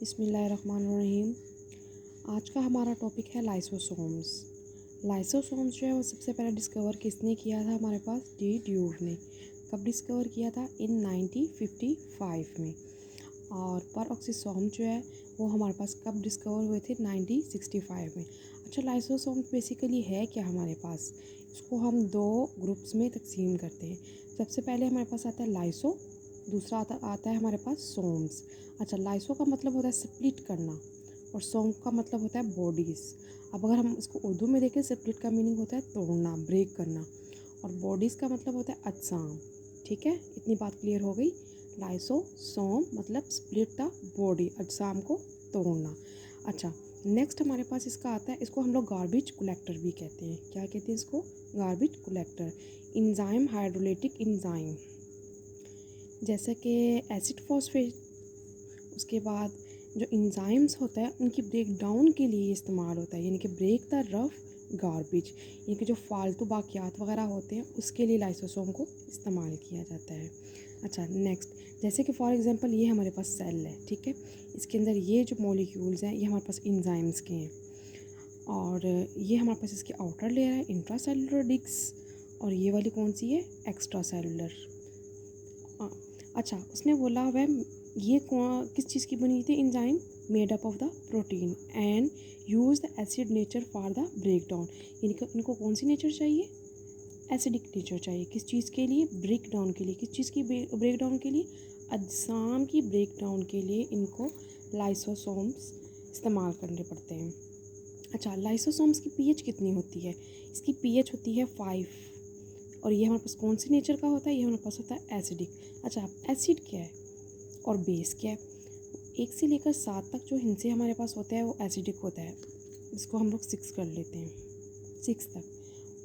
बिस्मिल्लाहिर्रहमानिर्रहीम। आज का हमारा टॉपिक है लाइसोसोम्स। लाइसोसोम्स जो है वो सबसे पहले डिस्कवर किसने किया था हमारे पास? डी ड्यूर ने। कब डिस्कवर किया था? इन 1955 में। और परऑक्सीसोम जो है वो हमारे पास कब डिस्कवर हुए थे? 1965 में। अच्छा, लाइसोसोम्स बेसिकली है क्या हमारे पास? इसको हम दो ग्रुप्स में तकसीम करते हैं। सबसे पहले हमारे पास आता है लाइसो, दूसरा आता है हमारे पास सोम्स। अच्छा, लाइसो का मतलब होता है स्प्लिट करना और सोम का मतलब होता है बॉडीज़। अब अगर हम इसको उर्दू में देखें, स्प्लिट का मीनिंग होता है तोड़ना, ब्रेक करना, और बॉडीज़ का मतलब होता है अजसाम। ठीक है, इतनी बात क्लियर हो गई। लाइसो सोम मतलब स्प्लिट द बॉडी, अजसाम को तोड़ना। अच्छा, नेक्स्ट हमारे पास इसका आता है, इसको हम लोग गार्बेज कलेक्टर भी कहते हैं। क्या कहते हैं इसको? Garbage collector. Enzyme hydrolytic enzyme, जैसे कि एसिड फॉस्फेट। उसके बाद जो इंजाइम्स होता है उनकी ब्रेक डाउन के लिए इस्तेमाल होता है, यानी कि ब्रेक द रफ गार्बेज, यानी कि जो फालतू बाकियात वगैरह होते हैं उसके लिए लाइसोसोम को इस्तेमाल किया जाता है। अच्छा, नेक्स्ट, जैसे कि फॉर एग्जांपल ये हमारे पास सेल है, ठीक है, इसके अंदर ये जो मॉलिक्यूल्स हैं ये हमारे पास इंजाइम्स के हैं, और ये हमारे पास इसकी आउटर लेयर है इंट्रा सेलुलर डिस्क, और ये वाली कौन सी है? Extra cellular. अच्छा, उसने बोला हुआ है ये किस चीज़ की बनी थी? Enzyme made up of the protein and use the acid nature for the break down, यानी कि इनको कौन सी नेचर चाहिए? एसिडिक नेचर चाहिए। किस चीज़ के लिए? ब्रेक डाउन के लिए। किस चीज़ की ब्रेक डाउन के लिए? अजसाम की ब्रेक डाउन के लिए इनको लाइसोसोम्स इस्तेमाल करने पड़ते हैं। अच्छा, लाइसोसोम्स की पीएच कितनी होती है? इसकी पीएच होती है 5, और ये हमारे पास कौन सी नेचर का होता है? ये हमारे पास होता है एसिडिक। अच्छा, एसिड क्या है और बेस क्या है? 1 से लेकर 7 तक जो हिस्से हमारे पास होता है वो एसिडिक होता है, इसको हम लोग 6 कर लेते हैं। 6 तक,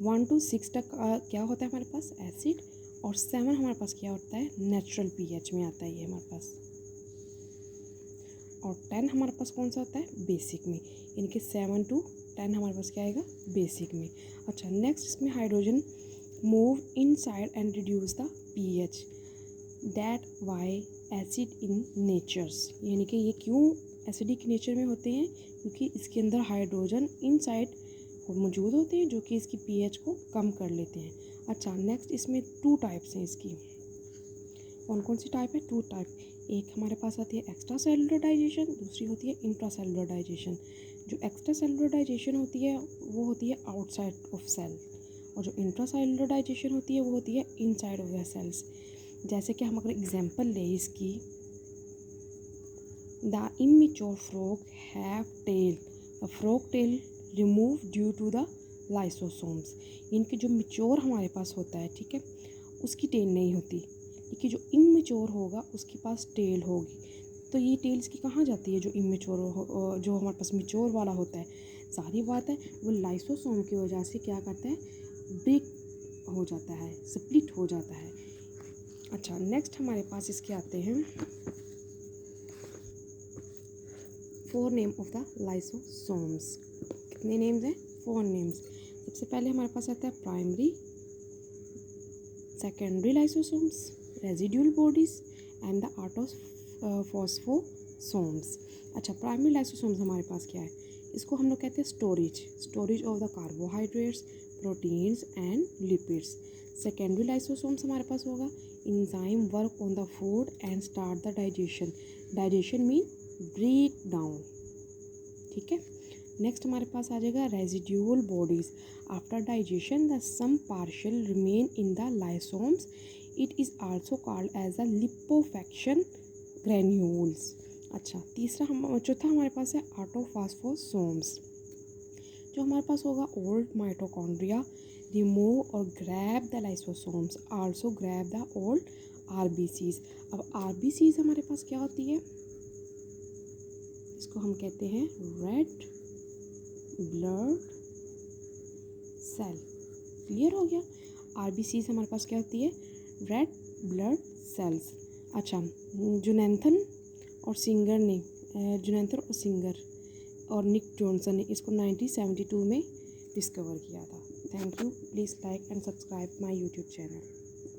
1 to 6 तक क्या होता है हमारे पास? एसिड, और 7 हमारे पास क्या होता है? नेचुरल पीएच में आता है ये हमारे पास, और 10 हमारे पास कौन सा होता है? बेसिक में, यानी कि 7 to 10 हमारे पास क्या आएगा? बेसिक में। अच्छा, नेक्स्ट, इसमें hydrogen move inside and reduce the pH, that why acid in natures, यानी कि ये क्यों एसिडिक नेचर में होते हैं? क्योंकि इसके अंदर हाइड्रोजन इनसाइड मौजूद होते हैं जो कि इसकी पीएच को कम कर लेते हैं। अच्छा, नेक्स्ट, इसमें 2 टाइप्स हैं इसकी। कौन कौन सी टाइप है? 2 टाइप। एक हमारे पास आती है एक्स्ट्रा सेलुलर डाइजेशन, दूसरी होती है इंट्रा सेलुलर डाइजेशन। जो एक्स्ट्रा सेलुलर डाइजेशन होती है वो होती है आउटसाइड ऑफ सेल, और जो इंट्रा सेलुलर डाइजेशन होती है वो होती है इनसाइड ऑफ द सेल्स। जैसे कि हम अगर एग्जांपल लें इसकी, the immature frog have tail, the frog tail remove due to the lysosomes, इनके जो मिच्योर हमारे पास होता है, ठीक है, उसकी टेल नहीं होती, लेकिन जो इमेच्योर होगा उसके पास टेल होगी। तो ये टेल्स की कहाँ जाती है? जो इमेच्योर जो हमारे पास मिच्योर वाला होता है, सारी बात है वो लाइसोसोम की वजह से क्या करता है? ब्रेक हो जाता है, स्प्लिट हो जाता है। अच्छा, नेक्स्ट हमारे पास इसके आते हैं 4 नेम ऑफ द लाइसोसोम्स। कितने नेम्स हैं? 4 नेम्स। सबसे पहले हमारे पास आता है primary, secondary lysosomes, residual bodies and the autophagosomes. अच्छा, प्राइमरी लाइसोसोम्स हमारे पास क्या है? इसको हम लोग कहते हैं storage of the carbohydrates, proteins and lipids. Secondary lysosomes हमारे पास होगा enzyme work on the food and start the digestion. Digestion mean break down, ठीक है। नेक्स्ट हमारे पास आ जाएगा residual bodies. After digestion the some partial remain in the lysosomes, it is also called as the lipofuscin granules. अच्छा, चौथा हमारे पास है ऑटोफॉस्फोसोम्स। जो हमारे पास होगा ओल्ड माइटोकॉन्ड्रिया रिमूव और grab the lysosomes, also grab the old RBCs. अब आरबीसीज हमारे पास क्या होती है? इसको हम कहते हैं रेड ब्लड सेल। क्लियर हो गया? आरबीसीज हमारे पास क्या होती है? Red blood cells. अच्छा, जुनैंथन और सिंगर और निक जॉनसन ने इसको 1972 में डिस्कवर किया था। Thank you. Please like and subscribe my YouTube channel.